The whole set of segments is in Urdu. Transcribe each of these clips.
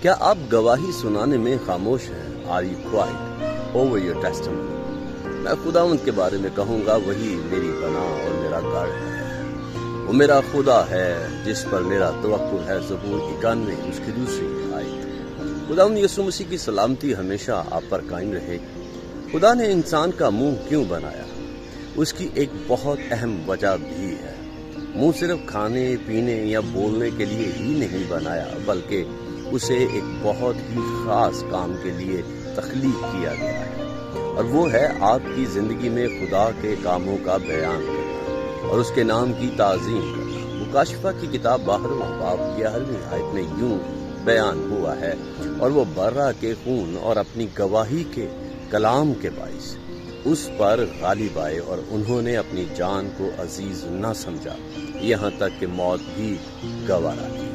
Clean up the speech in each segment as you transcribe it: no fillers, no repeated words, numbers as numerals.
کیا آپ گواہی سنانے میں خاموش ہیں؟ Are you quiet over your testimony؟ میں خداوند کے بارے میں کہوں گا، وہی میری پناہ اور میرا گڑھ ہے، وہ میرا خدا ہے جس پر میرا توکل ہے۔ زبور 91 اس کی دوسری آیت۔ خداوند یسوع مسیح کی سلامتی ہمیشہ آپ پر قائم رہے۔ خدا نے انسان کا منہ کیوں بنایا؟ اس کی ایک بہت اہم وجہ بھی ہے۔ منہ صرف کھانے پینے یا بولنے کے لیے ہی نہیں بنایا، بلکہ اسے ایک بہت ہی خاص کام کے لیے تخلیق کیا گیا ہے، اور وہ ہے آپ کی زندگی میں خدا کے کاموں کا بیان کرنا اور اس کے نام کی تعظیم کرنا۔ مکاشفہ کی کتاب 12واں باب 11ویں آیت میں یوں بیان ہوا ہے، اور وہ برا کے خون اور اپنی گواہی کے کلام کے باعث اس پر غالب آئے، اور انہوں نے اپنی جان کو عزیز نہ سمجھا، یہاں تک کہ موت بھی گوارا کی۔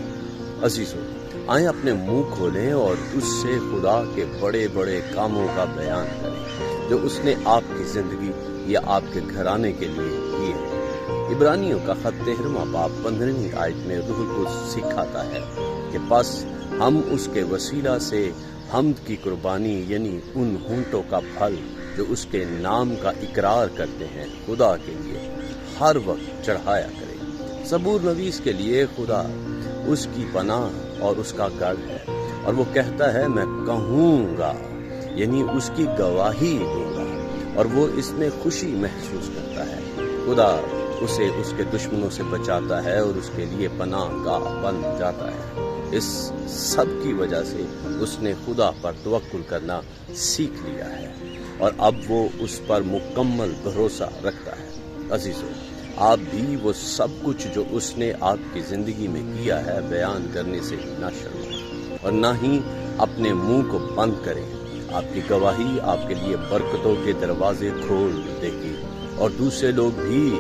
عزیزو، آئیں اپنے منہ کھولیں اور اس سے خدا کے بڑے بڑے کاموں کا بیان کریں جو اس نے آپ کی زندگی یا آپ کے گھرانے کے لیے کیے ہیں۔ عبرانیوں کا خط 13واں باب 15ویں آیت میں روح القدس سکھاتا ہے کہ بس ہم اس کے وسیلہ سے حمد کی قربانی، یعنی ان ہونٹوں کا پھل جو اس کے نام کا اقرار کرتے ہیں، خدا کے لیے ہر وقت چڑھایا کریں۔ زبور نویس کے لیے خدا اس کی پناہ اور اس کا گڑھ ہے، اور وہ کہتا ہے میں کہوں گا، یعنی اس کی گواہی دوں گا، اور وہ اس میں خوشی محسوس کرتا ہے۔ خدا اسے اس کے دشمنوں سے بچاتا ہے اور اس کے لیے پناہ گاہ بن جاتا ہے۔ اس سب کی وجہ سے اس نے خدا پر توکل کرنا سیکھ لیا ہے، اور اب وہ اس پر مکمل بھروسہ رکھتا ہے۔ عزیزو، آپ بھی وہ سب کچھ جو اس نے آپ کی زندگی میں کیا ہے بیان کرنے سے نہ شرمائیں، اور نہ ہی اپنے منہ کو بند کریں۔ آپ کی گواہی آپ کے لیے برکتوں کے دروازے کھول دے گی، اور دوسرے لوگ بھی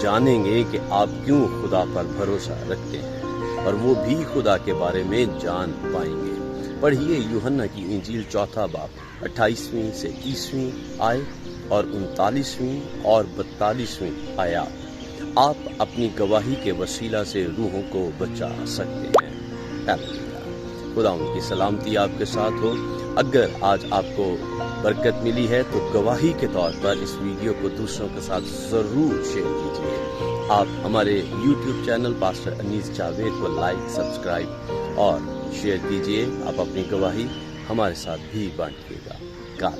جانیں گے کہ آپ کیوں خدا پر بھروسہ رکھتے ہیں، اور وہ بھی خدا کے بارے میں جان پائیں گے۔ پڑھیے یوحنا کی انجیل 4 باب 28ویں سے 30ویں آیت اور 39ویں اور 42ویں آیات۔ آپ اپنی گواہی کے وسیلہ سے روحوں کو بچا سکتے ہیں۔ خدا ان کی سلامتی آپ کے ساتھ ہو۔ اگر آج آپ کو برکت ملی ہے تو گواہی کے طور پر اس ویڈیو کو دوسروں کے ساتھ ضرور شیئر کیجیے۔ آپ ہمارے یوٹیوب چینل پاسٹر انیس جاوید کو لائک، سبسکرائب اور شیئر کیجیے۔ آپ اپنی گواہی ہمارے ساتھ بھی بانٹیے گا۔